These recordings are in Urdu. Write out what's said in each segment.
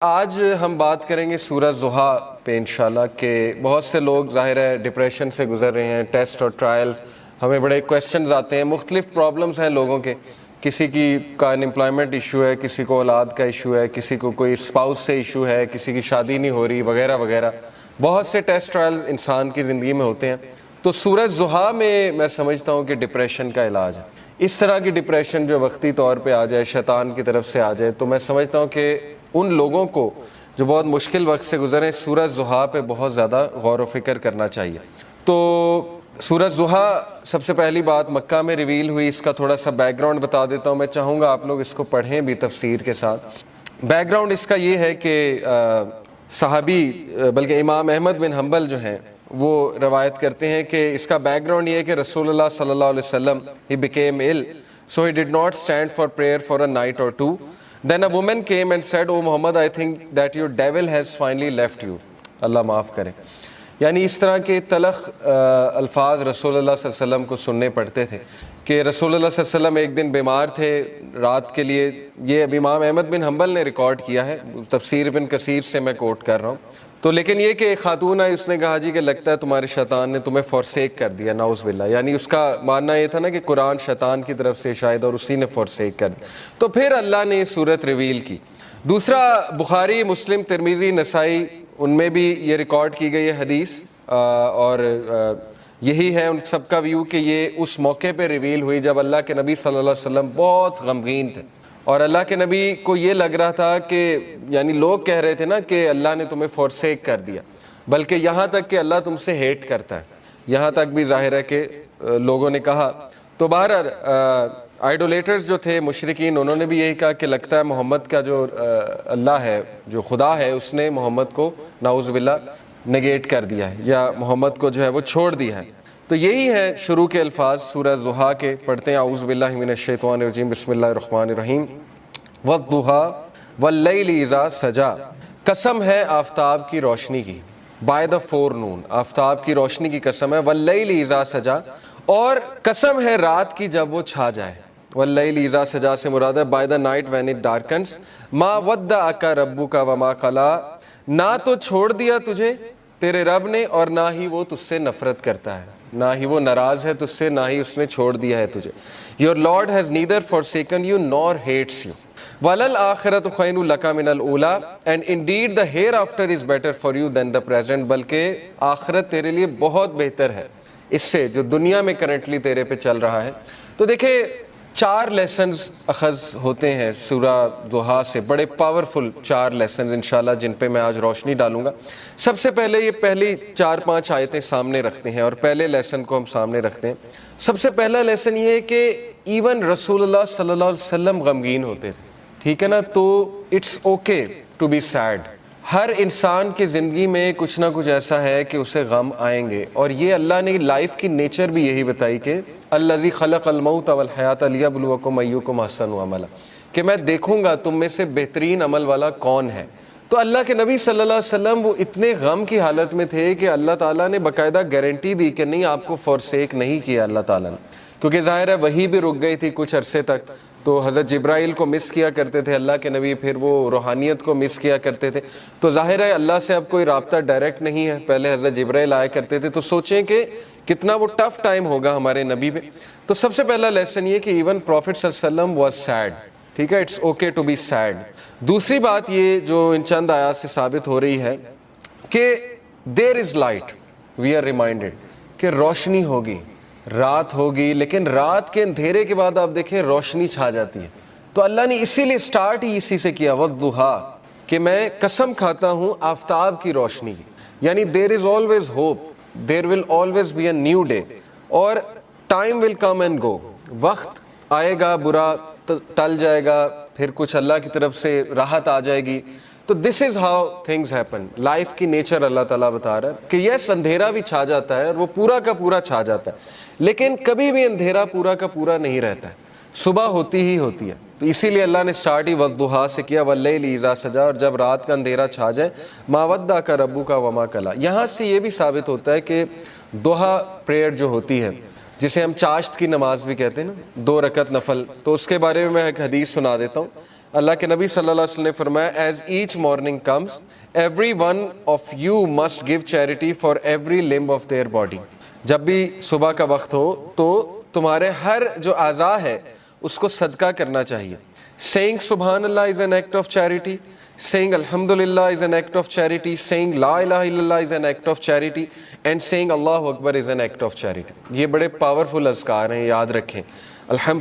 آج ہم بات کریں گے سورہ ضحیٰ پہ انشاءاللہ کہ بہت سے لوگ ظاہر ہے ڈپریشن سے گزر رہے ہیں، ٹیسٹ اور ٹرائلز، ہمیں بڑے کویسچنز آتے ہیں، مختلف پرابلمز ہیں لوگوں کے، کسی کا انمپلائمنٹ ایشو ہے، کسی کو اولاد کا ایشو ہے، کسی کو کوئی اسپاؤس سے ایشو ہے، کسی کی شادی نہیں ہو رہی وغیرہ وغیرہ، بہت سے ٹیسٹ ٹرائلز انسان کی زندگی میں ہوتے ہیں۔ تو سورہ ضحیٰ میں سمجھتا ہوں کہ ڈپریشن کا علاج ہے۔ اس طرح کی ڈپریشن جو وقتی طور پہ آ جائے، شیطان کی طرف سے آ جائے، تو میں سمجھتا ہوں کہ ان لوگوں کو جو بہت مشکل وقت سے گزرے سورہ ضحیٰ پہ بہت زیادہ غور و فکر کرنا چاہیے۔ تو سورہ ضحیٰ سب سے پہلی بات مکہ میں ریویل ہوئی، اس کا تھوڑا سا بیک گراؤنڈ بتا دیتا ہوں، میں چاہوں گا آپ لوگ اس کو پڑھیں بھی تفسیر کے ساتھ۔ بیک گراؤنڈ اس کا یہ ہے کہ صحابی بلکہ امام احمد بن حنبل جو ہیں وہ روایت کرتے ہیں کہ اس کا بیک گراؤنڈ یہ ہے کہ رسول اللہ صلی اللہ علیہ وسلم he became ill so he did not stand for prayer for a night or two. Then a woman came and said, "Oh Muhammad, I think that your devil has finally left you." اللہ معاف کرے۔ یعنی اس طرح کے تلخ الفاظ رسول اللہ صلی اللہ علیہ وسلم کو سننے پڑتے تھے کہ رسول اللہ صلی اللہ علیہ وسلم ایک دن بیمار تھے رات کے لیے۔ یہ اب امام احمد بن حنبل نے ریکارڈ کیا ہے، تفسیر ابن کثیر سے میں کوٹ کر رہا ہوں۔ تو لیکن یہ کہ ایک خاتون آئی، اس نے کہا جی کہ لگتا ہے تمہارے شیطان نے تمہیں فورسیک کر دیا، نعوذ باللہ۔ یعنی اس کا ماننا یہ تھا نا کہ قرآن شیطان کی طرف سے شاید اور اسی نے فورسیک کر دیا، تو پھر اللہ نے یہ صورت ریویل کی۔ دوسرا بخاری، مسلم، ترمذی، نسائی، ان میں بھی یہ ریکارڈ کی گئی ہے حدیث، اور یہی ہے ان سب کا ویو کہ یہ اس موقع پہ ریویل ہوئی جب اللہ کے نبی صلی اللہ علیہ وسلم بہت غمگین تھے، اور اللہ کے نبی کو یہ لگ رہا تھا کہ یعنی لوگ کہہ رہے تھے نا کہ اللہ نے تمہیں فورسیک کر دیا، بلکہ یہاں تک کہ اللہ تم سے ہیٹ کرتا ہے، یہاں تک بھی ظاہر ہے کہ لوگوں نے کہا۔ تو بہرحال آئیڈولیٹرز جو تھے مشرکین، انہوں نے بھی یہی کہا کہ لگتا ہے محمد کا جو اللہ ہے، جو خدا ہے، اس نے محمد کو نعوذ باللہ نگیٹ کر دیا ہے، یا محمد کو جو ہے وہ چھوڑ دیا ہے۔ تو یہی ہے شروع کے الفاظ سورہ ضحیٰ کے، پڑھتے ہیں اعوذ باللہ من الشیطان الرجیم، بسم اللہ الرحمن الرحیم۔ والضحیٰ واللیل اذا سجا، قسم ہے آفتاب کی روشنی کی، بائی دا فور نون، آفتاب کی روشنی کی قسم ہے، واللیل اذا سجا، اور قسم ہے رات کی جب وہ چھا جائے۔ واللیل اذا سجا سے مراد ہے by the night when it darkness, ما ودعک ربک وما قلی، نہ تو چھوڑ دیا تجھے تیرے رب نے اور نہ ہی وہ تجھ سے نفرت کرتا ہے، نہ ہی وہ ناراض ہے تجھ سے، نہ ہی اس نے چھوڑ دیا ہے تجھے۔ Your Lord has neither forsaken you nor hates you. وَلَلْآخِرَةُ خَيْرٌ لَكَ مِنَ الْأُولَىٰ، and indeed the hereafter is better for you than the present، بلکہ آخرت تیرے لیے بہت بہتر ہے اس سے جو دنیا میں کرنٹلی تیرے پہ چل رہا ہے۔ تو دیکھیں 4 لیسنز اخذ ہوتے ہیں سورہ ضحیٰ سے، بڑے پاورفل 4 لیسنز انشاءاللہ جن پہ میں آج روشنی ڈالوں گا۔ سب سے پہلے یہ پہلی 4-5 آیتیں سامنے رکھتے ہیں اور پہلے لیسن کو ہم سامنے رکھتے ہیں۔ سب سے پہلا لیسن یہ ہے کہ ایون رسول اللہ صلی اللہ علیہ وسلم غمگین ہوتے تھے، ٹھیک ہے نا، تو it's okay to be sad. ہر انسان کی زندگی میں کچھ نہ کچھ ایسا ہے کہ اسے غم آئیں گے، اور یہ اللہ نے لائف کی نیچر بھی یہی بتائی کہ الذی خلق الموت والحیات لیبلوکم ایکم احسن عملا، کہ میں دیکھوں گا تم میں سے بہترین عمل والا کون ہے۔ تو اللہ کے نبی صلی اللہ علیہ وسلم وہ اتنے غم کی حالت میں تھے کہ اللہ تعالیٰ نے باقاعدہ گارنٹی دی کہ نہیں، آپ کو فورسیک نہیں کیا اللہ تعالیٰ نے، کیونکہ ظاہر ہے وہی بھی رک گئی تھی کچھ عرصے تک، تو حضرت جبرائیل کو مس کیا کرتے تھے اللہ کے نبی، پھر وہ روحانیت کو مس کیا کرتے تھے، تو ظاہر ہے اللہ سے اب کوئی رابطہ ڈائریکٹ نہیں ہے، پہلے حضرت جبرائیل آیا کرتے تھے، تو سوچیں کہ کتنا وہ ٹف ٹائم ہوگا ہمارے نبی پہ۔ تو سب سے پہلا لیسن یہ کہ ایون پروفٹ صلی اللہ علیہ وسلم واز سیڈ، ٹھیک ہے، it's okay to be said. دوسری بات یہ جو ان چند آیات سے ثابت ہو رہی ہے کہ there is light, we are reminded کہ روشنی ہوگی، رات ہوگی، لیکن رات کے اندھیرے کے بعد آپ دیکھیں روشنی چھا جاتی ہے۔ تو اللہ نے اسی لیے سٹارٹ ہی اسی سے کیا، والضحیٰ، کہ میں قسم کھاتا ہوں آفتاب کی روشنی کی، یعنی there is always hope, there will always be a new day, اور time will come and go, وقت آئے گا، برا ٹل جائے گا، پھر کچھ اللہ کی طرف سے راحت آ جائے گی۔ تو this is how things happen, life کی نیچر اللہ تعالیٰ بتا رہا ہے کہ یس اندھیرا بھی چھا جاتا ہے اور وہ پورا کا پورا چھا جاتا ہے، لیکن کبھی بھی اندھیرا پورا کا پورا نہیں رہتا ہے، صبح ہوتی ہی ہوتی ہے۔ تو اسی لیے اللہ نے سٹارٹ ہی والضحیٰ سے کیا، واللیل اذا سجا، اور جب رات کا اندھیرا چھا جائے، ما ودعک ربک وما قلی۔ یہاں سے یہ بھی ثابت ہوتا ہے کہ ضحیٰ پریئر جو ہوتی ہے، جسے ہم چاشت کی نماز بھی کہتے ہیں نا، 2 رکعت نفل، تو اس کے بارے میں ایک حدیث سنا دیتا ہوں اللہ کے نبی صلی اللہ علیہ وسلم نے فرمایا as each morning comes every one of you must give charity for every limb of their body. جب بھی صبح کا وقت ہو تو تمہارے ہر جو اعضاء ہے اس کو صدقہ کرنا چاہیے. saying سبحان اللہ is an act of charity, saying alhamdulillah is an act of charity, saying la ilaha illallah is an act of charity, and saying Allahu Akbar is an act of charity. یہ بڑے پاورفل اذکار ہیں, یاد رکھیں.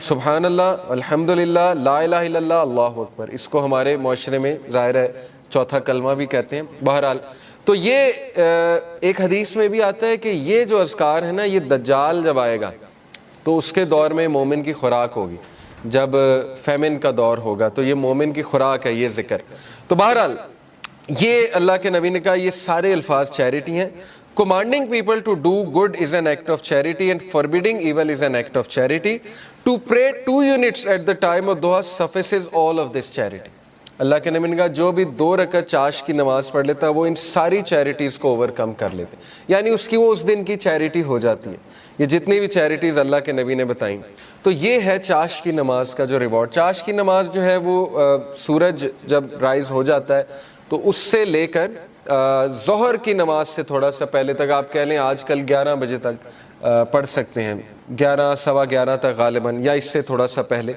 سبحان اللہ, الحمدللہ, لا الہ الا اللہ, اللہ اکبر, اس کو ہمارے معاشرے میں ظاہر ہے چوتھا کلمہ بھی کہتے ہیں. بہرحال تو یہ ایک حدیث میں بھی آتا ہے کہ یہ جو اذکار ہے نا, یہ دجال جب آئے گا تو اس کے دور میں مومن کی خوراک ہوگی. جب فیمن کا دور ہوگا تو یہ مومن کی خوراک ہے یہ ذکر. تو بہرحال یہ اللہ کے نبی نے کہا یہ سارے الفاظ چیریٹی ہیں. Commanding people to do good is an act of charity and forbidding evil is an act of charity. To pray 2 units at the time of duha suffices all of this charity. اللہ کے نبی نے کہا جو بھی 2 رکعت چاش کی نماز پڑھ لیتا ہے وہ ان ساری چیریٹیز کو اوور کم کر لیتے, یعنی اس کی وہ اس دن کی چیریٹی ہو جاتی ہے. یہ جتنی بھی چیریٹیز اللہ کے نبی نے بتائیں, تو یہ ہے چاش کی نماز کا جو ریوارڈ. چاش کی نماز جو ہے وہ سورج جب رائز ہو جاتا ہے تو اس سے لے کر ظہر کی نماز سے تھوڑا سا پہلے تک, آپ کہہ لیں آج کل 11 بجے تک پڑھ سکتے ہیں, 11 سوا 11 تک غالباً, یا اس سے تھوڑا سا پہلے.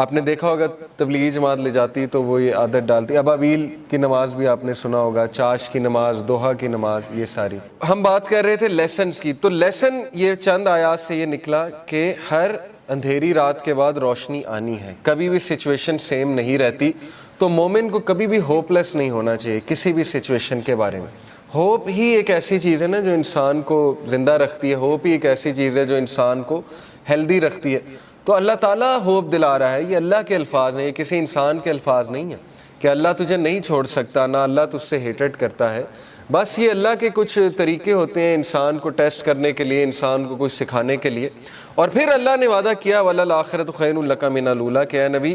آپ نے دیکھا ہوگا تبلیغی جماعت لے جاتی تو وہ یہ عادت ڈالتی. ابابیل کی نماز بھی آپ نے سنا ہوگا, چاش کی نماز, دوحہ کی نماز, یہ ساری. ہم بات کر رہے تھے لیسنز کی, تو لیسن یہ چند آیات سے یہ نکلا کہ ہر اندھیری رات کے بعد روشنی آنی ہے. کبھی بھی سچویشن سیم نہیں رہتی, تو مومن کو کبھی بھی ہوپ لیس نہیں ہونا چاہیے کسی بھی سچویشن کے بارے میں. ہوپ ہی ایک ایسی چیز ہے نا جو انسان کو زندہ رکھتی ہے. ہوپ ہی ایک ایسی چیز ہے جو انسان کو ہیلدی رکھتی ہے. تو اللہ تعالیٰ ہوپ دلا رہا ہے. یہ اللہ کے الفاظ ہیں, یہ کسی انسان کے الفاظ نہیں ہیں کہ اللہ تجھے نہیں چھوڑ سکتا, نہ اللہ تجھ سے ہیٹڈ کرتا ہے. بس یہ اللہ کے کچھ طریقے ہوتے ہیں انسان کو ٹیسٹ کرنے کے لیے, انسان کو کچھ سکھانے کے لیے. اور پھر اللہ نے وعدہ کیا وَلَلْآخِرَةُ خَيْرٌ لَكَ مِنَ الْأُولَىٰ, کہ اے نبی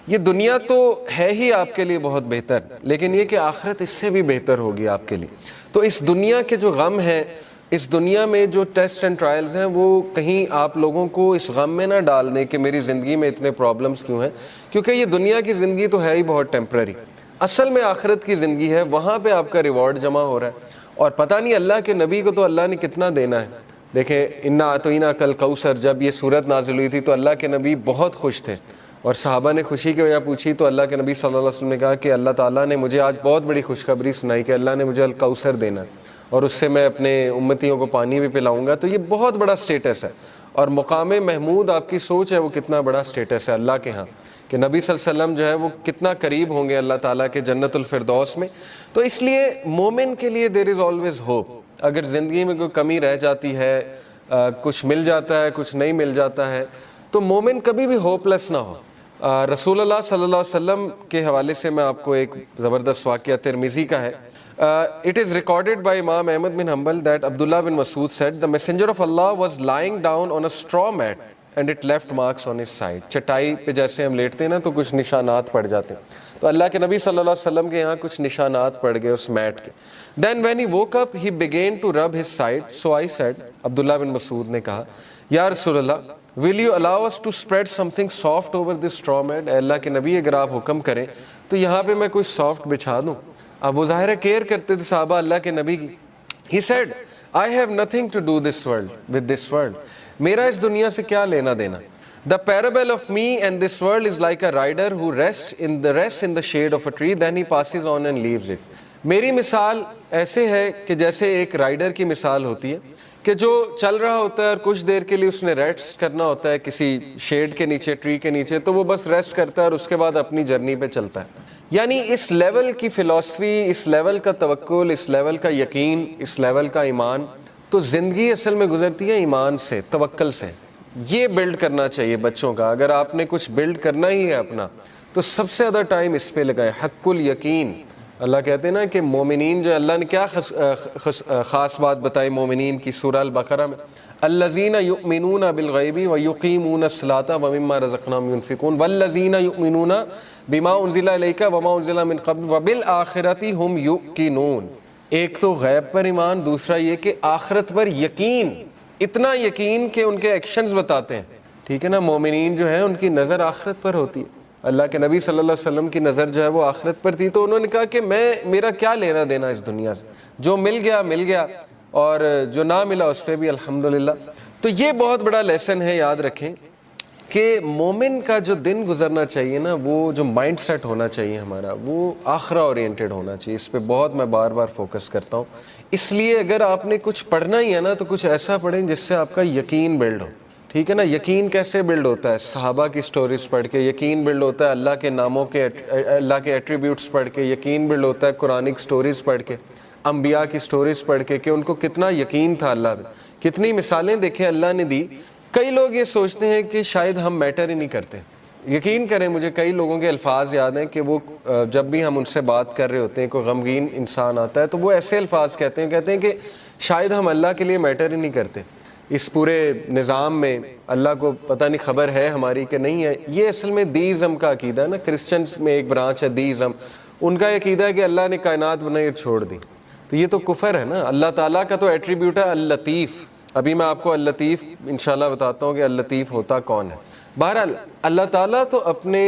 یہ دنیا تو ہے ہی آپ کے لیے بہت بہتر, لیکن یہ کہ آخرت اس سے بھی بہتر ہوگی آپ کے لیے. تو اس دنیا کے جو غم ہیں, اس دنیا میں جو ٹیسٹ اینڈ ٹرائلز ہیں, وہ کہیں آپ لوگوں کو اس غم میں نہ ڈال دیں کہ میری زندگی میں اتنے پرابلمز کیوں ہیں, کیونکہ یہ دنیا کی زندگی تو ہے ہی بہت ٹیمپرری. اصل میں آخرت کی زندگی ہے, وہاں پہ آپ کا ریوارڈ جمع ہو رہا ہے. اور پتہ نہیں اللہ کے نبی کو تو اللہ نے کتنا دینا ہے. دیکھیں انا اعطیناک الکوثر, جب یہ صورت نازل ہوئی تھی تو اللہ کے نبی بہت خوش تھے, اور صحابہ نے خوشی کی وجہ پوچھی تو اللہ کے نبی صلی اللہ علیہ وسلم نے کہا کہ اللہ تعالیٰ نے مجھے آج بہت بڑی خوشخبری سنائی کہ اللہ نے مجھے الکوثر دینا ہے, اور اس سے میں اپنے امتیوں کو پانی بھی پلاؤں گا. تو یہ بہت بڑا سٹیٹس ہے, اور مقام محمود آپ کی سوچ ہے وہ کتنا بڑا سٹیٹس ہے اللہ کے ہاں, کہ نبی صلی اللہ علیہ وسلم جو ہے وہ کتنا قریب ہوں گے اللہ تعالیٰ کے جنت الفردوس میں. تو اس لیے مومن کے لیے دیر از آلویز ہوپ. اگر زندگی میں کوئی کمی رہ جاتی ہے, کچھ مل جاتا ہے, کچھ نہیں مل جاتا ہے, تو مومن کبھی بھی ہوپ لیس نہ ہو. رسول اللہ صلی اللہ علیہ وسلم کے حوالے سے میں آپ کو ایک زبردست واقعہ ترمذی کا ہے. It is recorded by Imam Ahmad bin Hanbal that Abdullah bin Mas'ud said the messenger of Allah was lying down on a straw mat and it left marks on his side. چٹائی پہ جیسے ہم لیٹتے ہیں نا تو کچھ نشانات پڑ جاتے ہیں, تو اللہ کے نبی صلی اللہ علیہ وسلم کے یہاں کچھ نشانات پڑ گئے اس میٹ کے. Then when he woke up he began to rub his side, so I said, عبداللہ بن مسعود نے کہا یا رسول اللہ will you allow us to spread something soft over this straw mat. اے اللہ کے نبی اگر آپ حکم کریں تو یہاں پہ میں کوئی سافٹ بچھا دوں. اب وہ ظاہر ہے کیئر کرتے تھے صحابہ اللہ کے نبی کی. He said, I have nothing to do with this world. میرا اس دنیا سے کیا لینا دینا. The parable of me and this world is like a rider who rests in the shade of a tree, then he passes on and leaves it. میری مثال ایسے ہے کہ جیسے ایک رائڈر کی مثال ہوتی ہے کہ جو چل رہا ہوتا ہے اور کچھ دیر کے لیے اس نے ریسٹ کرنا ہوتا ہے کسی شیڈ کے نیچے, ٹری کے نیچے, تو وہ بس ریسٹ کرتا ہے اور اس کے بعد اپنی جرنی پہ چلتا ہے. یعنی اس لیول کی فلسفی, اس لیول کا توکل, اس لیول کا یقین, اس لیول کا ایمان, تو زندگی اصل میں گزرتی ہے ایمان سے, توکل سے. یہ بلڈ کرنا چاہیے بچوں کا. اگر آپ نے کچھ بلڈ کرنا ہی ہے اپنا تو سب سے زیادہ ٹائم اس پہ لگائیں, حق الیقین. اللہ کہتے ہیں نا کہ مومنین جو, اللہ نے کیا خاص بات بتائی مومنین کی سورہ البقرہ میں, الذین یؤمنون بالغیب ویقیمون الصلاۃ ومما رزقناہم ینفقون والذین یؤمنون بما انزل الیک وما انزل من قبل وبالآخرۃ ھم یوقنون. ایک تو غیب پر ایمان, دوسرا یہ کہ آخرت پر یقین, اتنا یقین کہ ان کے ایکشنز بتاتے ہیں. ٹھیک ہے نا, مومنین جو ہیں ان کی نظر آخرت پر ہوتی ہے. اللہ کے نبی صلی اللہ علیہ وسلم کی نظر جو ہے وہ آخرت پر تھی، تو انہوں نے کہا کہ میرا کیا لینا دینا اس دنیا سے، جو مل گیا اور جو نہ ملا اس پہ بھی الحمدللہ۔ تو یہ بہت بڑا لیسن ہے، یاد رکھیں کہ مومن کا جو دن گزرنا چاہیے نا، وہ جو مائنڈ سیٹ ہونا چاہیے ہمارا، وہ آخرہ اورینٹڈ ہونا چاہیے۔ اس پہ بہت میں بار بار فوکس کرتا ہوں۔ اس لیے اگر آپ نے کچھ پڑھنا ہی ہے نا تو کچھ ایسا پڑھیں جس سے آپ کا یقین بلڈ ہو، ٹھیک ہے نا۔ یقین کیسے بلڈ ہوتا ہے؟ صحابہ کی سٹوریز پڑھ کے یقین بلڈ ہوتا ہے، اللہ کے ناموں کے، اللہ کے ایٹریبیوٹس پڑھ کے یقین بلڈ ہوتا ہے، قرآنک سٹوریز پڑھ کے، انبیاء کی سٹوریز پڑھ کے کہ ان کو کتنا یقین تھا اللہ میں، کتنی مثالیں دیکھیں اللہ نے دی۔ کئی لوگ یہ سوچتے ہیں کہ شاید ہم میٹر ہی نہیں کرتے۔ یقین کریں مجھے کئی لوگوں کے الفاظ یاد ہیں کہ وہ جب بھی ہم ان سے بات کر رہے ہوتے ہیں، کوئی غمگین انسان آتا ہے تو وہ ایسے الفاظ کہتے ہیں کہ شاید ہم اللہ کے لیے میٹر ہی نہیں کرتے، اس پورے نظام میں اللہ کو پتہ نہیں خبر ہے ہماری کہ نہیں ہے۔ یہ اصل میں دیزم کا عقیدہ ہے نا، کرسچنز میں ایک برانچ ہے دیزم، ان کا عقیدہ ہے کہ اللہ نے کائنات بنائی اور چھوڑ دی، تو یہ تو کفر ہے نا۔ اللہ تعالیٰ کا تو ایٹریبیوٹ ہے اللطیف، ابھی میں آپ کو اللطیف انشاءاللہ بتاتا ہوں کہ اللطیف ہوتا کون ہے۔ بہرحال اللہ تعالیٰ تو اپنے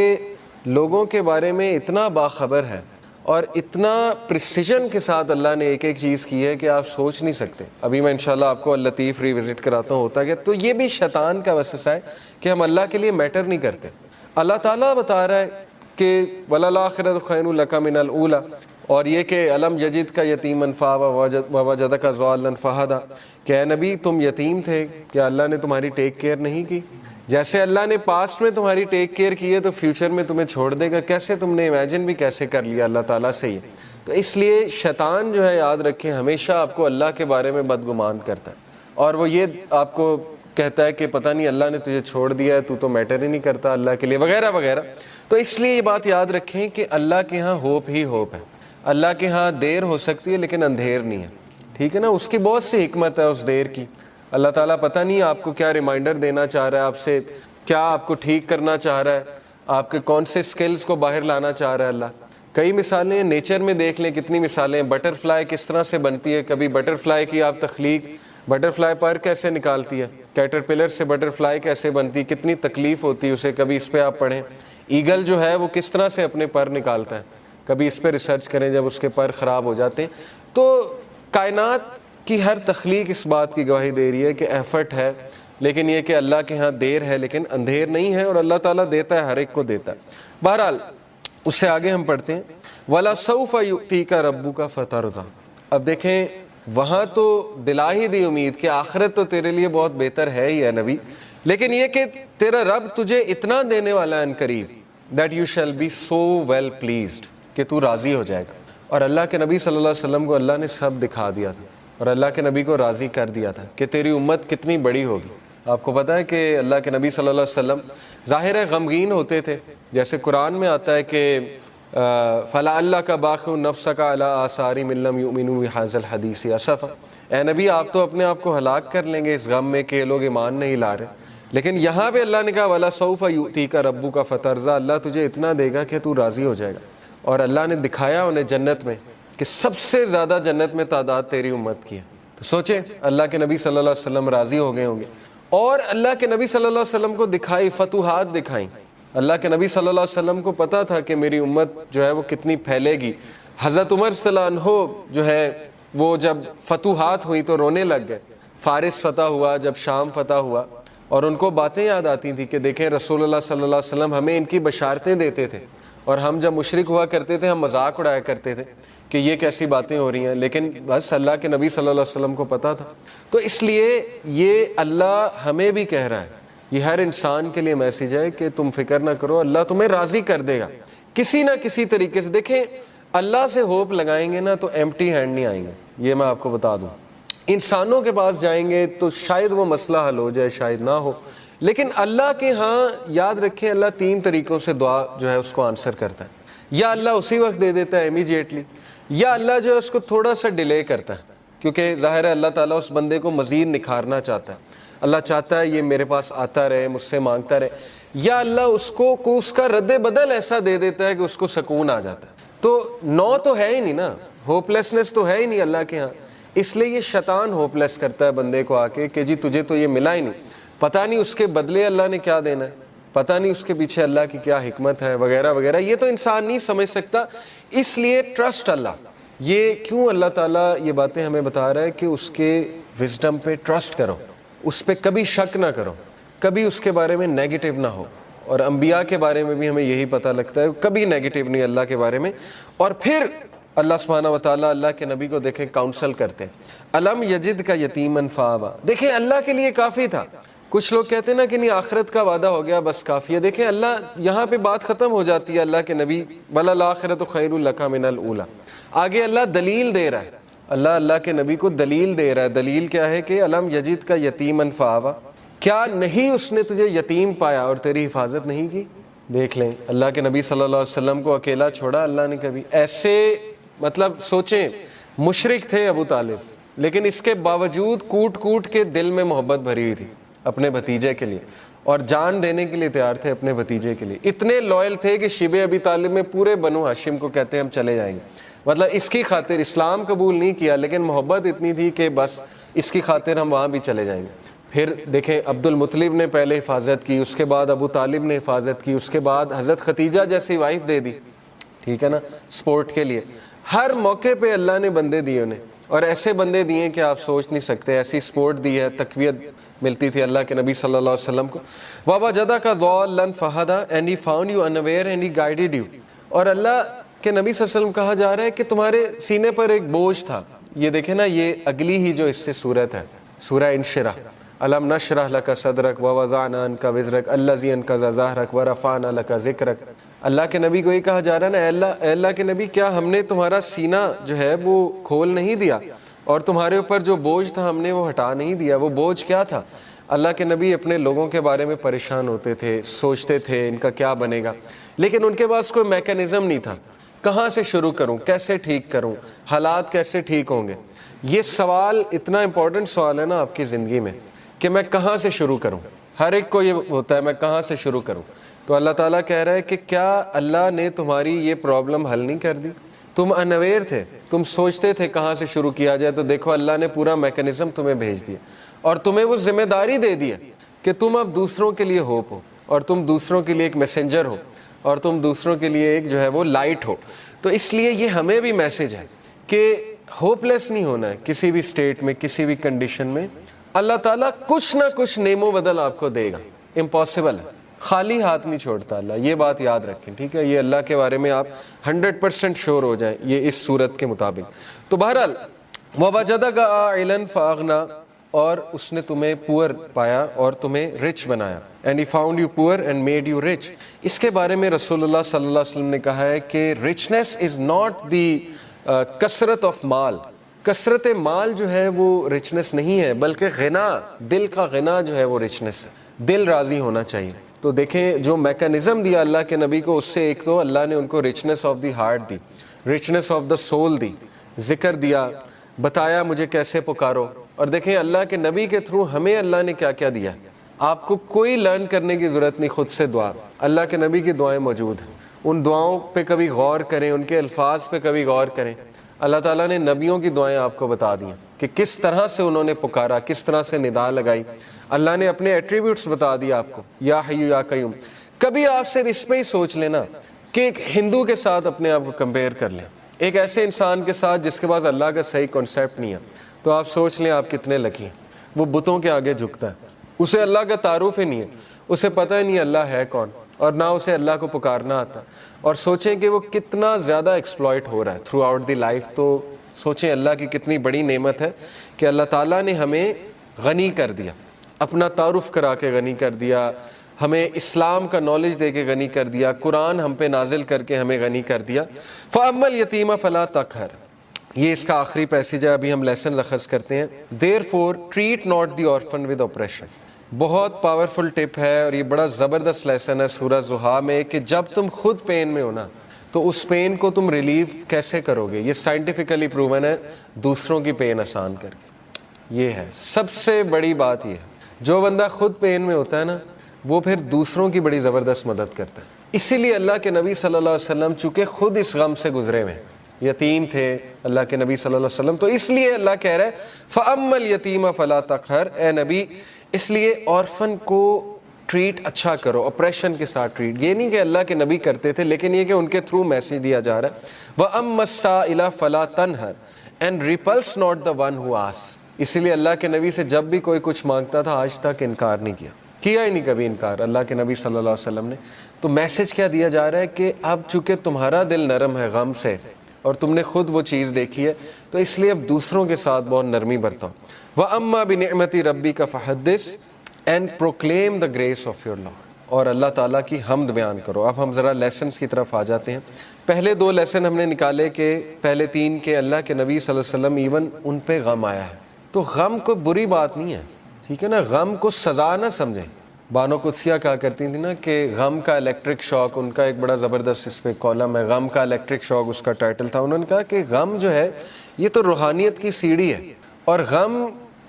لوگوں کے بارے میں اتنا باخبر ہے اور اتنا پریسیجن کے ساتھ اللہ نے ایک ایک چیز کی ہے کہ آپ سوچ نہیں سکتے۔ ابھی میں انشاءاللہ آپ کو اللطیف ریوزٹ کراتا ہوں ہوتا کہ، تو یہ بھی شیطان کا وسوسہ ہے کہ ہم اللہ کے لیے میٹر نہیں کرتے۔ اللہ تعالیٰ بتا رہا ہے کہ وَلَلْآخِرَةُ خَيْرٌ لَكَ مِنَ الْأُولَىٰ، اور یہ کہ الم یجد کا یتیمن فآویٰ ووجدک ضالاً فہدیٰ، کہ اے نبی تم یتیم تھے، کیا اللہ نے تمہاری ٹیک کیئر نہیں کی؟ جیسے اللہ نے پاسٹ میں تمہاری ٹیک کیئر کی ہے تو فیوچر میں تمہیں چھوڑ دے گا۔ کیسے تم نے امیجن بھی کیسے کر لیا اللہ تعالیٰ سے یہ؟ تو اس لیے شیطان جو ہے یاد رکھیں ہمیشہ آپ کو اللہ کے بارے میں بدگمان کرتا ہے، اور وہ یہ آپ کو کہتا ہے کہ پتہ نہیں اللہ نے تجھے چھوڑ دیا ہے، تو میٹر ہی نہیں کرتا اللہ کے لیے، وغیرہ وغیرہ۔ تو اس لیے یہ بات یاد رکھیں کہ اللہ کے ہاں ہوپ ہی ہوپ ہے، اللہ کے ہاں دیر ہو سکتی ہے لیکن اندھیر نہیں ہے، ٹھیک ہے نا۔ اس کی بہت سی حکمت ہے اس دیر کی۔ اللہ تعالیٰ پتہ نہیں آپ کو کیا ریمائنڈر دینا چاہ رہا ہے آپ سے، کیا آپ کو ٹھیک کرنا چاہ رہا ہے، آپ کے کون سے سکلز کو باہر لانا چاہ رہا ہے اللہ۔ کئی مثالیں نیچر میں دیکھ لیں، کتنی مثالیں ہیں۔ بٹر فلائی کس طرح سے بنتی ہے، کبھی بٹر فلائی کی آپ تخلیق، بٹر فلائی پر کیسے نکالتی ہے، کیٹر پلر سے بٹر فلائی کیسے بنتی ہے، کتنی تکلیف ہوتی ہے اسے، کبھی اس پہ آپ پڑھیں۔ ایگل جو ہے وہ کس طرح سے اپنے پر نکالتا ہے، کبھی اس پہ ریسرچ کریں جب اس کے پر خراب ہو جاتے ہیں۔ تو کائنات کی ہر تخلیق اس بات کی گواہی دے رہی ہے کہ ایفرٹ ہے، لیکن یہ کہ اللہ کے ہاں دیر ہے لیکن اندھیر نہیں ہے، اور اللہ تعالیٰ دیتا ہے، ہر ایک کو دیتا ہے۔ بہرحال اس سے آگے ہم پڑھتے ہیں وَلَسَوْفَ يُؤْتِيكَ رَبُّكَ فَتَرْضَىٰ۔ اب دیکھیں وہاں تو دلا ہی دی امید کہ آخرت تو تیرے لیے بہت بہتر ہے ہی ہے نبی، لیکن یہ کہ تیرا رب تجھے اتنا دینے والا ہے ان قریب that you shall be so well pleased، کہ تو راضی ہو جائے گا۔ اور اللہ کے نبی صلی اللہ علیہ وسلم کو اللہ نے سب دکھا دیا تھا، اور اللہ کے نبی کو راضی کر دیا تھا کہ تیری امت کتنی بڑی ہوگی۔ آپ کو پتہ ہے کہ اللہ کے نبی صلی اللہ علیہ وسلم ظاہر ہے غمگین ہوتے تھے، جیسے قرآن میں آتا ہے کہ فَلَعَلَّكَ بَاخِعٌ نَفْسَكَ عَلَىٰ آثَارِهِمْ إِن لَّمْ يُؤْمِنُوا بِهَٰذَا الْحَدِيثِ أَسَفًا۔ اے نبی آپ تو اپنے آپ کو ہلاک کر لیں گے اس غم میں کہ یہ لوگ ایمان نہیں لا رہے، لیکن یہاں پہ اللہ نے کہا وَلَسَوْفَ يُؤْتِيكَ رَبُّكَ فَتَرْضَىٰ، اللہ تجھے اتنا دے گا کہ تو راضی ہو جائے گا۔ اور اللہ نے دکھایا انہیں جنت میں کہ سب سے زیادہ جنت میں تعداد تیری امت کی ہے۔ تو سوچیں اللہ کے نبی صلی اللہ علیہ وسلم راضی ہو گئے ہوں گے، اور اللہ کے نبی صلی اللہ علیہ وسلم کو دکھائی فتوحات دکھائیں۔ اللہ کے نبی صلی اللہ علیہ وسلم کو پتا تھا کہ میری امت جو ہے وہ کتنی پھیلے گی۔ حضرت عمر صلی اللہ عنہ جو ہے وہ جب فتوحات ہوئی تو رونے لگ گئے، فارس فتح ہوا، جب شام فتح ہوا، اور ان کو باتیں یاد آتی تھیں کہ دیکھیں رسول اللہ صلی اللہ علیہ وسلم ہمیں ان کی بشارتیں دیتے تھے، اور ہم جب مشرک ہوا کرتے تھے ہم مذاق اڑایا کرتے تھے کہ یہ کیسی باتیں ہو رہی ہیں، لیکن بس اللہ کے نبی صلی اللہ علیہ وسلم کو پتا تھا۔ تو اس لیے یہ اللہ ہمیں بھی کہہ رہا ہے، یہ ہر انسان کے لیے میسیج ہے کہ تم فکر نہ کرو، اللہ تمہیں راضی کر دے گا کسی نہ کسی طریقے سے۔ دیکھیں اللہ سے ہوپ لگائیں گے نا تو ایمٹی ہینڈ نہیں آئیں گے، یہ میں آپ کو بتا دوں۔ انسانوں کے پاس جائیں گے تو شاید وہ مسئلہ حل ہو جائے، شاید نہ ہو، لیکن اللہ کے ہاں یاد رکھیں اللہ تین طریقوں سے دعا جو ہے اس کو آنسر کرتا ہے۔ یا اللہ اسی وقت دے دیتا ہے امیجیٹلی، یا اللہ جو ہے اس کو تھوڑا سا ڈیلے کرتا ہے، کیونکہ ظاہر ہے اللہ تعالیٰ اس بندے کو مزید نکھارنا چاہتا ہے، اللہ چاہتا ہے یہ میرے پاس آتا رہے، مجھ سے مانگتا رہے، یا اللہ اس کو اس کا رد بدل ایسا دے دیتا ہے کہ اس کو سکون آ جاتا ہے۔ تو نو تو ہے ہی نہیں نا، ہوپلیسنس تو ہے ہی نہیں اللہ کے ہاں، اس لیے یہ شیطان ہوپلیس کرتا ہے بندے کو آ کے کہ جی تجھے تو یہ ملا ہی نہیں، پتہ نہیں اس کے بدلے اللہ نے کیا دینا ہے۔ پتہ نہیں اس کے پیچھے اللہ کی کیا حکمت ہے وغیرہ وغیرہ، یہ تو انسان نہیں سمجھ سکتا. اس لیے ٹرسٹ اللہ. یہ کیوں اللہ تعالیٰ یہ باتیں ہمیں بتا رہا ہے کہ اس کے وزڈم پہ ٹرسٹ کرو، اس پہ کبھی شک نہ کرو، کبھی اس کے بارے میں نیگیٹو نہ ہو. اور انبیاء کے بارے میں بھی ہمیں یہی پتہ لگتا ہے، کبھی نیگیٹو نہیں اللہ کے بارے میں. اور پھر اللہ سبحانہ و تعالیٰ اللہ کے نبی کو دیکھیں کاؤنسل کرتے ہیں. علم یجد کا یتیمن فآویٰ، دیکھیں اللہ کے لیے کافی تھا. کچھ لوگ کہتے ہیں نا کہ نہیں آخرت کا وعدہ ہو گیا بس کافی ہے. دیکھیں اللہ یہاں پہ بات ختم ہو جاتی ہے اللہ کے نبی، وَلَلْآخِرَةُ خَيْرٌ لَكَ مِنَ الْأُولَىٰ. آگے اللہ دلیل دے رہا ہے، اللہ کے نبی کو دلیل دے رہا ہے. دلیل کیا ہے کہ علم یجد کا یتیمن فآویٰ، کیا نہیں اس نے تجھے یتیم پایا اور تیری حفاظت نہیں کی. دیکھ لیں اللہ کے نبی صلی اللہ علیہ وسلم کو اکیلا چھوڑا اللہ نے کبھی. ایسے مطلب سوچیں، مشرک تھے ابو طالب، لیکن اس کے باوجود کوٹ کوٹ کے دل میں محبت بھری ہوئی تھی اپنے بھتیجے کے لیے، اور جان دینے کے لیے تیار تھے اپنے بھتیجے کے لیے. اتنے لوئل تھے کہ شیبہ ابی طالب میں پورے بنو ہاشم کو کہتے ہیں ہم چلے جائیں گے. مطلب اس کی خاطر اسلام قبول نہیں کیا، لیکن محبت اتنی تھی کہ بس اس کی خاطر ہم وہاں بھی چلے جائیں گے. پھر دیکھیں عبد المطلب نے پہلے حفاظت کی، اس کے بعد ابو طالب نے حفاظت کی، اس کے بعد حضرت ختیجہ جیسی وائف دے دی، ٹھیک ہے نا، سپورٹ کے لیے. ہر موقع پہ اللہ نے بندے دیے انہیں، اور ایسے بندے دیے کہ آپ سوچ نہیں سکتے. ایسی سپورٹ دی ہے، تقویت ملتی تھی اللہ کے نبی صلی اللہ علیہ وسلم کو. وَوَجَدَكَ ضَالًّا فَهَدَىٰ and he found you unaware and he guided you. اور اللہ کے نبی صلی اللہ علیہ وسلم کہا جا رہا ہے کہ تمہارے سینے پر ایک بوجھ تھا. یہ دیکھیں نا، یہ اگلی ہی جو اس سے صورت ہے، سورہ انشراح. أَلَمْ نَشْرَحْ لَكَ صَدْرَكَ وَوَضَعْنَا عَنْكَ وِزْرَكَ الَّذِي أَنقَضَ ظَهْرَكَ وَرَفَعْنَا لَكَ ذِكْرَكَ. اللہ کے نبی کو یہ کہا جا رہا ہے نا، اے اللہ کے نبی، کیا ہم نے تمہارا سینہ جو ہے وہ کھول نہیں دیا، اور تمہارے اوپر جو بوجھ تھا ہم نے وہ ہٹا نہیں دیا. وہ بوجھ کیا تھا؟ اللہ کے نبی اپنے لوگوں کے بارے میں پریشان ہوتے تھے، سوچتے تھے ان کا کیا بنے گا، لیکن ان کے پاس کوئی میکینزم نہیں تھا. کہاں سے شروع کروں، کیسے ٹھیک کروں، حالات کیسے ٹھیک ہوں گے. یہ سوال اتنا امپورٹنٹ سوال ہے نا آپ کی زندگی میں کہ میں کہاں سے شروع کروں. ہر ایک کو یہ ہوتا ہے میں کہاں سے شروع کروں. تو اللہ تعالیٰ کہہ رہا ہے کہ کیا اللہ نے تمہاری یہ پرابلم حل نہیں کر دی؟ تم انویر تھے، تم سوچتے تھے کہاں سے شروع کیا جائے، تو دیکھو اللہ نے پورا میکینزم تمہیں بھیج دیا، اور تمہیں وہ ذمہ داری دے دی کہ تم اب دوسروں کے لیے ہوپ ہو، اور تم دوسروں کے لیے ایک میسنجر ہو، اور تم دوسروں کے لیے ایک جو ہے وہ لائٹ ہو. تو اس لیے یہ ہمیں بھی میسج ہے کہ ہوپ لیس نہیں ہونا ہے کسی بھی سٹیٹ میں، کسی بھی کنڈیشن میں. اللہ تعالیٰ کچھ نہ کچھ نعم و بدل آپ کو دے گا. امپاسبل ہے، خالی ہاتھ نہیں چھوڑتا اللہ، یہ بات یاد رکھیں، ٹھیک ہے. یہ اللہ کے بارے میں آپ 100% شور ہو جائیں یہ اس صورت کے مطابق. تو بہرحال وَوَجَدَكَ عَائِلًا فَأَغْنَىٰ، اور اس نے تمہیں پور پایا اور تمہیں رچ بنایا. And he found you poor and made you rich. اس کے بارے میں رسول اللہ صلی اللہ علیہ وسلم نے کہا ہے کہ رچنس از ناٹ دی کثرت آف مال. کثرت مال جو ہے وہ رچنس نہیں ہے، بلکہ غنا، دل کا غنا جو ہے وہ رچنس ہے. دل راضی ہونا چاہیے. تو دیکھیں جو میکانزم دیا اللہ کے نبی کو، اس سے ایک تو اللہ نے ان کو رچنس آف دی ہارٹ دی، رچنس آف دا سول دی، ذکر دیا، بتایا مجھے کیسے پکارو. اور دیکھیں اللہ کے نبی کے تھرو ہمیں اللہ نے کیا کیا دیا. آپ کو کوئی لرن کرنے کی ضرورت نہیں، خود سے دعا. اللہ کے نبی کی دعائیں موجود ہیں، ان دعاؤں پہ کبھی غور کریں، ان کے الفاظ پہ کبھی غور کریں. اللہ تعالیٰ نے نبیوں کی دعائیں آپ کو بتا دیں کہ کس طرح سے انہوں نے پکارا، کس طرح سے ندا لگائی. اللہ نے اپنے ایٹریبیوٹس بتا دیا آپ کو، یا حی یا قیوم. کبھی آپ صرف اس پہ ہی سوچ لینا کہ ایک ہندو کے ساتھ اپنے آپ کو کمپیئر کر لیں، ایک ایسے انسان کے ساتھ جس کے پاس اللہ کا صحیح کانسیپٹ نہیں ہے، تو آپ سوچ لیں آپ کتنے لکی ہیں. وہ بتوں کے آگے جھکتا ہے، اسے اللہ کا تعارف ہی نہیں ہے، اسے پتہ ہی نہیں اللہ ہے کون، اور نہ اسے اللہ کو پکارنا آتا. اور سوچیں کہ وہ کتنا زیادہ ایکسپلائٹ ہو رہا ہے تھرو آؤٹ دی لائف. تو سوچیں اللہ کی کتنی بڑی نعمت ہے کہ اللہ تعالیٰ نے ہمیں غنی کر دیا، اپنا تعارف کرا کے غنی کر دیا، ہمیں اسلام کا نالج دے کے غنی کر دیا، قرآن ہم پہ نازل کر کے ہمیں غنی کر دیا. فَأَمَّا الْيَتِيمَ فَلَا تَقْهَرْ، یہ اس کا آخری پیسیج ہے، ابھی ہم لیسن اخذ کرتے ہیں. Therefore treat not the orphan with oppression. بہت پاورفل ٹپ ہے، اور یہ بڑا زبردست لیسن ہے سورہ ضحیٰ میں کہ جب تم خود پین میں ہو نا تو اس پین کو تم ریلیف کیسے کرو گے. یہ سائنٹیفکلی پروون ہے، دوسروں کی پین آسان کر کے. یہ ہے سب سے بڑی بات. یہ ہے جو بندہ خود پین میں ہوتا ہے نا وہ پھر دوسروں کی بڑی زبردست مدد کرتا ہے. اسی لیے اللہ کے نبی صلی اللہ علیہ وسلم چونکہ خود اس غم سے گزرے ہوئے، یتیم تھے اللہ کے نبی صلی اللہ علیہ وسلم، تو اس لیے اللہ کہہ رہا ہے فَأَمَّا الْيَتِيمَ فَلَا تَقْهَرْ، اے نبی اس لیے آرفن کو ٹریٹ اچھا کرو، اپریشن کے ساتھ ٹریٹ. یہ نہیں کہ اللہ کے نبی کرتے تھے، لیکن یہ کہ ان کے تھرو میسیج دیا جا رہا ہے. وَأَمَّا السَّائِلَ فَلَا تَنْهَرْ and repulse not the one who asks. اسی لیے اللہ کے نبی سے جب بھی کوئی کچھ مانگتا تھا آج تک انکار نہیں کیا ہی نہیں کبھی انکار اللہ کے نبی صلی اللہ علیہ وسلم نے. تو میسج کیا دیا جا رہا ہے کہ اب چونکہ تمہارا دل نرم ہے غم سے اور تم نے خود وہ چیز دیکھی ہے، تو اس لیے اب دوسروں کے ساتھ بہت نرمی برتاؤ. وَأَمَّا بِنِعْمَةِ رَبِّكَ فَحَدِّثْ and proclaim the grace of your Lord. اور اللہ تعالیٰ کی حمد بیان کرو. اب ہم ذرا لیسنز کی طرف آ جاتے ہیں. پہلے 2 لیسن ہم نے نکالے کہ پہلے 3 کہ اللہ کے نبی صلی اللہ علیہ وسلم ایون ان پہ غم آیا ہے. تو غم کوئی بری بات نہیں ہے، ٹھیک ہے نا، غم کو سزا نہ سمجھیں. بانو قدسیہ کہا کرتی تھی نا کہ غم کا الیکٹرک شاک، ان کا ایک بڑا زبردست اس پہ کالم ہے، غم کا الیکٹرک شاک اس کا ٹائٹل تھا. انہوں نے کہا کہ غم جو ہے یہ تو روحانیت کی سیڑھی ہے، اور غم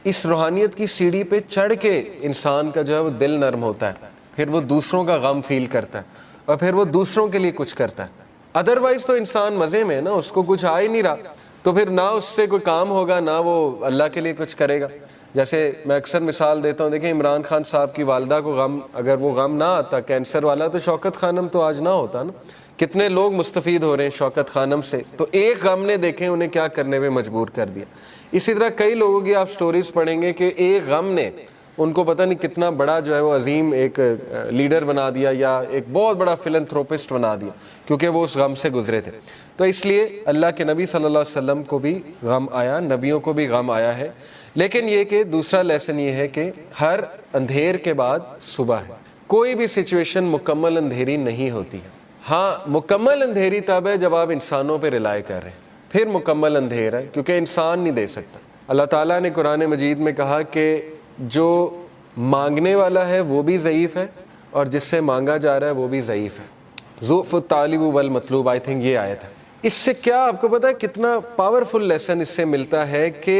اس روحانیت کی سیڑھی پہ چڑھ کے انسان کا جو ہے وہ دل نرم ہوتا ہے، پھر وہ دوسروں کا غم فیل کرتا ہے اور پھر وہ دوسروں کے لیے کچھ کرتا ہے. ادروائز تو انسان مزے میں ہے نا، اس کو کچھ آ ہی نہیں رہا، تو پھر نہ اس سے کوئی کام ہوگا نہ وہ اللہ کے لیے کچھ کرے گا. جیسے میں اکثر مثال دیتا ہوں، دیکھیں عمران خان صاحب کی والدہ کو غم، اگر وہ غم نہ آتا کینسر والا، تو شوکت خانم تو آج نہ ہوتا نا. کتنے لوگ مستفید ہو رہے ہیں شوکت خانم سے، تو ایک غم نے دیکھیں انہیں کیا کرنے پہ مجبور کر دیا. اسی طرح کئی لوگوں کی آپ سٹوریز پڑھیں گے کہ ایک غم نے ان کو پتہ نہیں کتنا بڑا جو ہے وہ عظیم ایک لیڈر بنا دیا یا ایک بہت بڑا فلنتھروپسٹ بنا دیا، کیونکہ وہ اس غم سے گزرے تھے. تو اس لیے اللہ کے نبی صلی اللہ علیہ وسلم کو بھی غم آیا، نبیوں کو بھی غم آیا ہے. لیکن یہ کہ دوسرا لیسن یہ ہے کہ ہر اندھیر کے بعد صبح ہے. کوئی بھی سچویشن مکمل اندھیری نہیں ہوتی ہے. ہاں مکمل اندھیری تب ہے جب آپ انسانوں پہ رلائے کر رہے ہیں، پھر مکمل اندھیر ہے، کیونکہ انسان نہیں دے سکتا. اللہ تعالیٰ نے قرآن مجید میں کہا کہ جو مانگنے والا ہے وہ بھی ضعیف ہے اور جس سے مانگا جا رہا ہے وہ بھی ضعیف ہے. ضعف الطالب والمطلوب، آئی تھنک یہ آیت ہے. اس سے کیا آپ کو پتا ہے کتنا پاورفل لیسن اس سے ملتا ہے کہ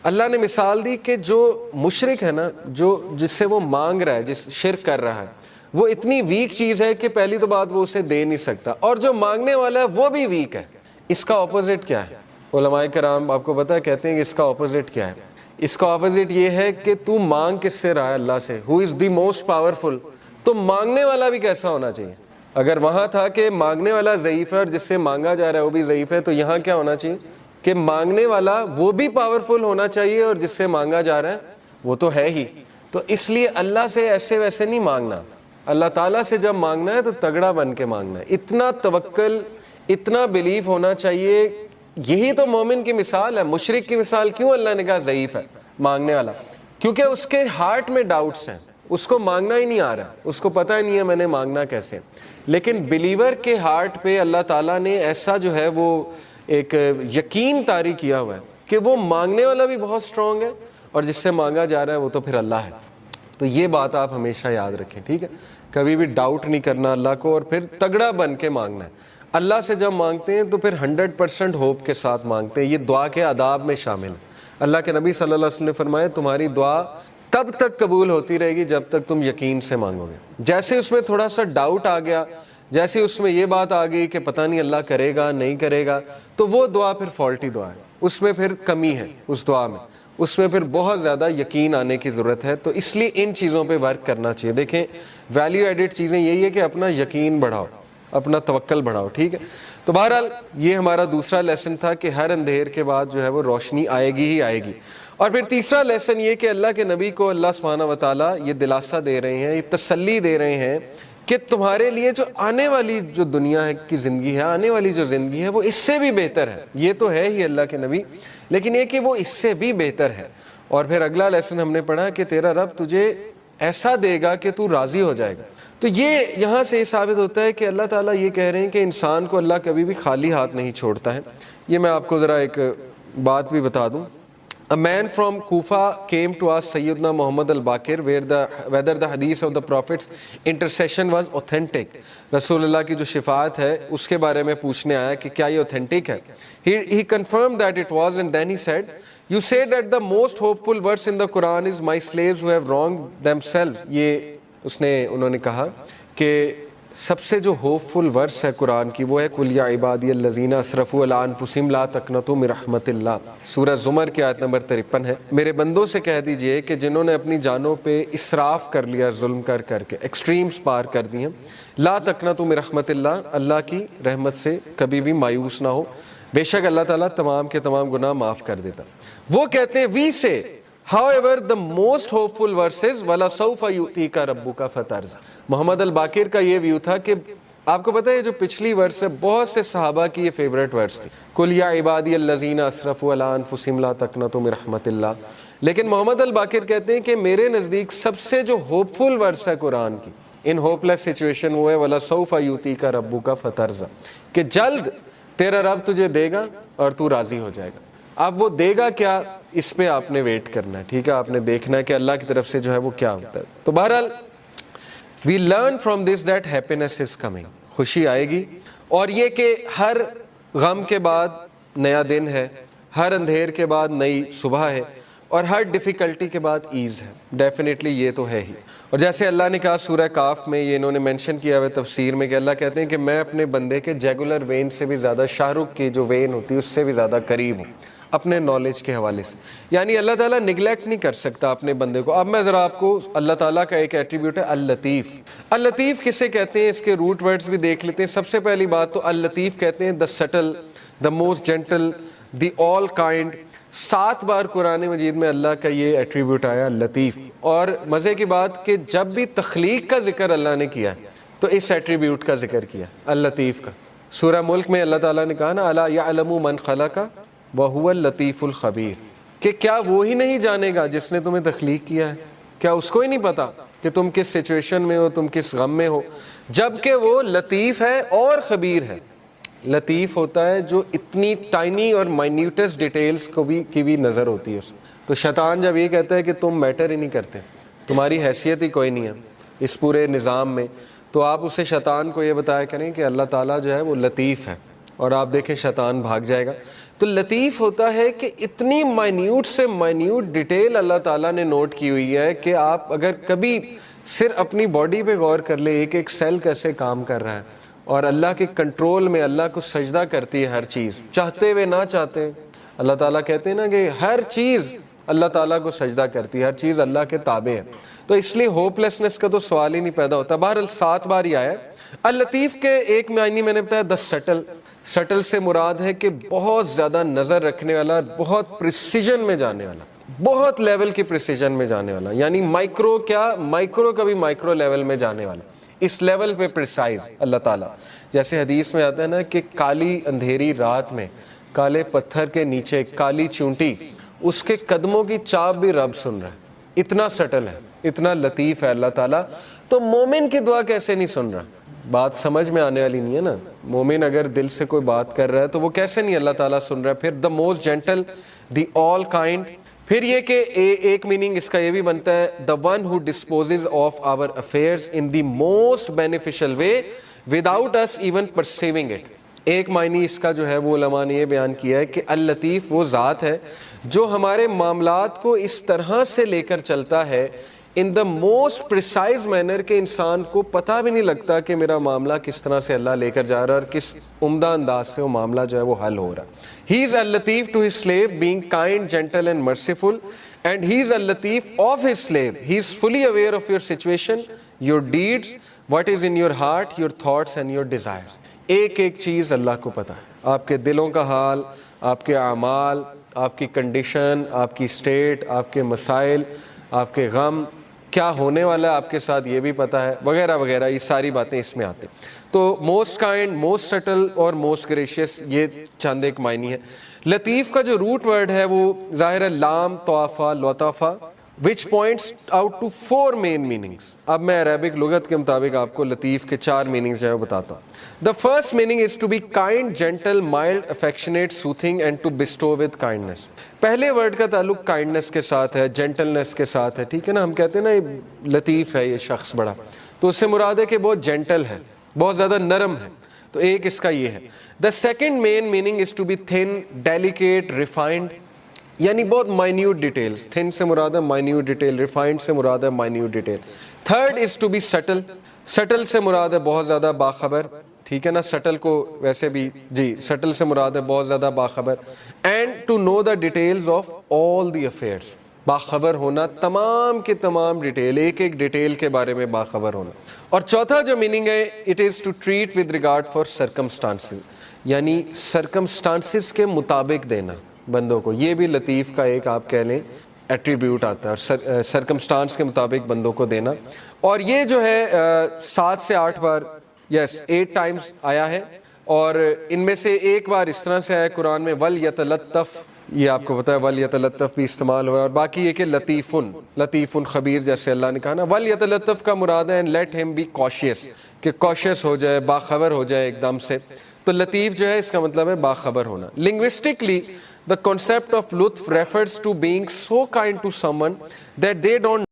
اللہ نے مثال دی کہ جو مشرک ہے نا، جو جس سے وہ مانگ رہا ہے، جس شرک کر رہا ہے، وہ اتنی ویک چیز ہے کہ پہلی تو بات وہ اسے دے نہیں سکتا، اور جو مانگنے والا ہے وہ بھی ویک ہے. اس کا اپوزٹ کیا ہے؟ علماء کرام آپ کو پتا ہے کہتے ہیں کہ اس کا اپوزٹ کیا ہے. اس کا اپوزٹ یہ ہے کہ تو مانگ کس سے رہا ہے؟ اللہ سے. ہو از دی موسٹ پاورفل. تو مانگنے والا بھی کیسا ہونا چاہیے؟ اگر وہاں تھا کہ مانگنے والا ضعیف ہے اور جس سے مانگا جا رہا ہے وہ بھی ضعیف ہے، تو یہاں کیا ہونا چاہیے کہ مانگنے والا وہ بھی پاورفل ہونا چاہیے اور جس سے مانگا جا رہا ہے وہ تو ہے ہی. تو اس لیے اللہ سے ایسے ویسے نہیں مانگنا. اللہ تعالیٰ سے جب مانگنا ہے تو تگڑا بن کے مانگنا ہے. اتنا توکل، اتنا بلیف ہونا چاہیے. یہی تو مومن کی مثال ہے. مشرک کی مثال کیوں اللہ نے کہا ضعیف ہے مانگنے والا؟ کیونکہ اس کے ہارٹ میں ڈاؤٹس ہیں، اس کو مانگنا ہی نہیں آ رہا، اس کو پتہ ہی نہیں ہے میں نے مانگنا کیسے. لیکن بلیور کے ہارٹ پہ اللہ تعالیٰ نے ایسا جو ہے وہ ایک یقین طاری کیا ہوا ہے کہ وہ مانگنے والا بھی بہت سٹرونگ ہے اور جس سے مانگا جا رہا ہے وہ تو پھر اللہ ہے. تو یہ بات آپ ہمیشہ یاد رکھیں، ٹھیک ہے؟ کبھی بھی ڈاؤٹ نہیں کرنا اللہ کو، اور پھر تگڑا بن کے مانگنا ہے. اللہ سے جب مانگتے ہیں تو پھر 100% ہوپ کے ساتھ مانگتے ہیں. یہ دعا کے آداب میں شامل ہے. اللہ کے نبی صلی اللہ علیہ وسلم نے فرمایا تمہاری دعا تب تک قبول ہوتی رہے گی جب تک تم یقین سے مانگو گے. جیسے اس میں تھوڑا سا ڈاؤٹ آ گیا، جیسے اس میں یہ بات آ گئی کہ پتہ نہیں اللہ کرے گا نہیں کرے گا، تو وہ دعا پھر فالٹی دعا ہے، اس میں پھر کمی ہے، اس دعا میں اس میں پھر بہت زیادہ یقین آنے کی ضرورت ہے. تو اس لیے ان چیزوں پہ ورک کرنا چاہیے. دیکھیں ویلیو ایڈڈ چیزیں یہی ہے کہ اپنا یقین بڑھاؤ، اپنا توکل بڑھاؤ، ٹھیک ہے؟ تو بہرحال یہ ہمارا دوسرا لیسن تھا کہ ہر اندھیر کے بعد جو ہے وہ روشنی آئے گی ہی آئے گی. اور پھر تیسرا لیسن یہ کہ اللہ کے نبی کو اللہ سبحانہ وتعالیٰ یہ دلاسا دے رہے ہیں، یہ تسلی دے رہے ہیں کہ تمہارے لیے جو آنے والی جو دنیا ہے کی زندگی ہے، آنے والی جو زندگی ہے وہ اس سے بھی بہتر ہے. یہ تو ہے ہی اللہ کے نبی، لیکن یہ کہ وہ اس سے بھی بہتر ہے. اور پھر اگلا لیسن ہم نے پڑھا کہ تیرا رب تجھے ایسا دے گا کہ تو راضی ہو جائے گا. تو یہ یہاں سے یہ ثابت ہوتا ہے کہ اللہ تعالیٰ یہ کہہ رہے ہیں کہ انسان کو اللہ کبھی بھی خالی ہاتھ نہیں چھوڑتا ہے. یہ میں آپ کو ذرا ایک بات بھی بتا دوں. A man from Kufa came to ask Sayyidina Muhammad al-Baqir whether the hadith of the Prophet's intercession was authentic. رسول اللہ کی جو شفاعت ہے اس کے بارے میں پوچھنے آیا کہ کیا یہ authentic ہے. He confirmed that it was, and then he said, you say that the most hopeful verse in the Quran is my slaves who have wronged themselves. یہ انہوں نے کہا کہ سب سے جو ہوپفل ورس ہے قرآن کی وہ ہے قل یا عبادی الذین اسرفوا علی انفسہم لا تقنطوا من رحمت اللہ، سورہ زمر کی آیت نمبر 53 ہے۔ میرے بندوں سے کہہ دیجئے کہ جنہوں نے اپنی جانوں پہ اسراف کر لیا، ظلم کر کے ایکسٹریمز پار کر دی ہیں، لا تقنطوا من رحمت اللہ، اللہ کی رحمت سے کبھی بھی مایوس نہ ہو، بے شک اللہ تعالیٰ تمام کے تمام گناہ معاف کر دیتا۔ وہ کہتے ہیں وی سے however the most hopeful verses وَلَسَوْفَ يُؤْتِيكَ رَبُّكَ فَتَرْضَىٰ۔ محمد الباقر کا یہ ویو تھا کہ آپ کو پتہ ہے جو پچھلی ورس ہے بہت سے صحابہ کی یہ فیوریٹ ورس تھی، قُلْ يَا عِبَادِيَ الَّذِينَ أَسْرَفُوا عَلَىٰ أَنفُسِهِمْ لَا تَقْنَطُوا مِن رَحْمَتِ اللَّهِ، لیکن محمد الباقر کہتے ہیں کہ میرے نزدیک سب سے جو ہوپفل ورس ہے قرآن کی ان ہوپ لیس سچویشن وہ ہے وَلَسَوْفَ يُؤْتِيكَ رَبُّكَ فَتَرْضَىٰ، کہ جلد تیرا رب تجھے دے گا اور تو راضی ہو جائے گا۔ اب وہ دے گا کیا، اس پہ آپ نے ویٹ کرنا ہے، ٹھیک ہے، آپ نے دیکھنا ہے کہ اللہ کی طرف سے جو ہے وہ کیا ہوتا ہے۔ تو بہرحال we learn from this that happiness is coming، خوشی آئے گی، اور یہ کہ ہر غم کے بعد نیا دن ہے، ہر اندھیر کے بعد نئی صبح ہے، اور ہر ڈیفیکلٹی کے بعد ایز ہے، ڈیفینیٹلی یہ تو ہے ہی۔ اور جیسے اللہ نے کہا سورہ کاف میں، یہ انہوں نے مینشن کیا ہے تفسیر میں، کہ اللہ کہتے ہیں کہ میں اپنے بندے کے جیگولر وین سے بھی زیادہ، شاہ رخ کی جو وین ہوتی ہے اس سے بھی زیادہ قریب ہوں اپنے نالج کے حوالے سے، یعنی اللہ تعالیٰ نگلیکٹ نہیں کر سکتا اپنے بندے کو۔ اب میں ذرا آپ کو اللہ تعالیٰ کا ایک ایٹریبیوٹ ہے اللطیف۔ اللطیف کسے کہتے ہیں، اس کے روٹ ورڈز بھی دیکھ لیتے ہیں۔ سب سے پہلی بات تو اللطیف کہتے ہیں the subtle, the most gentle, the all kind. 7 بار قرآن مجید میں اللہ کا یہ ایٹریبیوٹ آیا لطیف، اور مزے کی بات کہ جب بھی تخلیق کا ذکر اللہ نے کیا تو اس ایٹریبیوٹ کا ذکر کیا، اللطیف کا۔ سورہ ملک میں اللہ تعالیٰ نے کہا نا الا یعلم من خلق وَهُوَ اللطیف الخبیر، کہ کیا وہی نہیں جانے گا جس نے تمہیں تخلیق کیا ہے، کیا اس کو ہی نہیں پتا کہ تم کس سچویشن میں ہو، تم کس غم میں ہو، جبکہ وہ لطیف ہے اور خبیر ہے۔ لطیف ہوتا ہے جو اتنی ٹائنی اور مائنیوٹس ڈیٹیلز کو بھی کی بھی نظر ہوتی ہے اس میں۔ تو شیطان جب یہ کہتا ہے کہ تم میٹر ہی نہیں کرتے، تمہاری حیثیت ہی کوئی نہیں ہے اس پورے نظام میں، تو آپ اسے شیطان کو یہ بتایا کریں کہ اللہ تعالیٰ جو ہے وہ لطیف ہے، اور آپ دیکھیں شیطان بھاگ جائے گا۔ تو لطیف ہوتا ہے کہ اتنی مائنیوٹ سے مائنیوٹ ڈیٹیل اللہ تعالیٰ نے نوٹ کی ہوئی ہے کہ آپ اگر کبھی صرف اپنی باڈی پہ غور کر لیں، ایک ایک سیل کیسے کام کر رہا ہے، اور اللہ کے کنٹرول میں، اللہ کو سجدہ کرتی ہے ہر چیز، چاہتے ہوئے نہ چاہتے۔ اللہ تعالیٰ کہتے ہیں نا کہ ہر چیز اللہ تعالیٰ کو سجدہ کرتی ہے، ہر چیز اللہ کے تابع ہے، تو اس لیے ہوپ لیسنس کا تو سوال ہی نہیں پیدا ہوتا۔ بہرحال 7 بار ہی آیا ہے۔ اللطیف کے ایک معنی میں نے بتایا دا سٹل۔ سٹل سے مراد ہے کہ بہت زیادہ نظر رکھنے والا، بہت پریسیجن میں جانے والا، بہت لیول کی پریسیجن میں جانے والا، یعنی مائکرو کیا، مائکرو کا بھی مائکرو لیول میں جانے والا، اس لیول پہ پریسائز اللہ تعالیٰ۔ جیسے حدیث میں آتا ہے نا کہ کالی اندھیری رات میں کالے پتھر کے نیچے کالی چونٹی، اس کے قدموں کی چاپ بھی رب سن رہا ہے، اتنا سٹل ہے، اتنا لطیف ہے اللہ تعالیٰ۔ تو مومن کی دعا کیسے نہیں سن رہا؟ بات سمجھ میں آنے والی نہیں ہے نا۔ مومن اگر دل سے کوئی بات کر رہا ہے تو وہ کیسے نہیں اللہ تعالیٰ سن رہا ہے؟ پھر the most gentle, the all kind. پھر یہ کہ ایک میننگ اس کا یہ بھی بنتا ہے the one who disposes of our affairs in the most beneficial way without us even perceiving it. ایک معنی اس کا جو ہے وہ علماء نے یہ بیان کیا ہے کہ اللطیف وہ ذات ہے جو ہمارے معاملات کو اس طرح سے لے کر چلتا ہے ان دا موسٹ پریسائز مینر کہ انسان کو پتہ بھی نہیں لگتا کہ میرا معاملہ کس طرح سے اللہ لے کر جا رہا ہے اور کس عمدہ انداز سے وہ معاملہ جو ہے وہ حل ہو رہا ہے۔ He is al-Latif to his slave, being kind, gentle and merciful, and he is al-Latif of his slave. He is fully aware of your situation, your deeds, what is in your heart, your thoughts and your desires. ایک ایک چیز اللہ کو پتہ ہے، آپ کے دلوں کا حال، آپ کے اعمال، آپ کی کنڈیشن، آپ کی اسٹیٹ، آپ کے مسائل، آپ کے غم، کیا ہونے والا ہے آپ کے ساتھ یہ بھی پتہ ہے، وغیرہ وغیرہ، یہ ساری باتیں اس میں آتے ہیں۔ تو موسٹ کائنڈ، موسٹ سٹل اور موسٹ گریشیس، یہ چند ایک معنی ہے۔ لطیف کا جو روٹ ورڈ ہے وہ ظاہر ہے لام طوافہ لطافہ which points out to 4 main meanings۔ اب میں عربک لغت کے مطابق آپ کو لطیف کے 4 meanings جو ہے وہ بتاتا ہوں۔ The first meaning is to be kind, gentle, mild, affectionate, soothing and to bestow with kindness۔ پہلے ورڈ کا تعلق کائنڈنس کے ساتھ ہے، جینٹلنس کے ساتھ ہے، ٹھیک ہے نا۔ ہم کہتے ہیں نا یہ لطیف ہے یہ شخص بڑا، تو اس سے مراد ہے کہ بہت جینٹل ہے، بہت زیادہ نرم ہے، تو ایک اس کا یہ ہے۔ The second main meaning is to be thin, delicate, refined، یعنی بہت مائنیوٹ ڈیٹیلز، تھن سے مراد ہے مائنیوٹ ڈیٹیل، ریفائنڈ سے مراد ہے minute detail. Third is to be subtle, subtle سے مراد ہے بہت زیادہ باخبر, ٹھیک ہے نا, سٹل کو ویسے بھی جی سٹل سے مراد ہے بہت زیادہ باخبر. And to know the details of all the affairs, باخبر ہونا تمام کے تمام ڈیٹیل, ایک ایک ڈیٹیل کے بارے میں باخبر ہونا. اور چوتھا جو میننگ ہے, it is to treat with regard for circumstances, یعنی سرکمسٹانسز کے مطابق دینا بندوں کو. یہ بھی لطیف کا ایک آپ کہہ لیں ایٹریبیوٹ آتا ہے, اور سرکمسٹانس کے مطابق بندوں کو دینا. اور یہ جو ہے 7 سے 8 بار, یس 8 ٹائمز آیا ہے, اور ان میں سے ایک بار اس طرح سے آیا قرآن میں وَلْيَتَلَطَّفْ, یہ آپ کو پتا ہے وَلْيَتَلَطَّفْ بھی استعمال ہوا ہے. اور باقی یہ کہ لطیفٌ خبیر, جیسے اللہ نے کہا نا وَلْيَتَلَطَّفْ کا مراد ہے and let him be cautious, کہ cautious ہو جائے, باخبر ہو جائے ایک دم سے. تو لطیف جو ہے اس کا مطلب ہے باخبر ہونا. Linguistically, the concept of لطف refers to being so kind to someone that they don't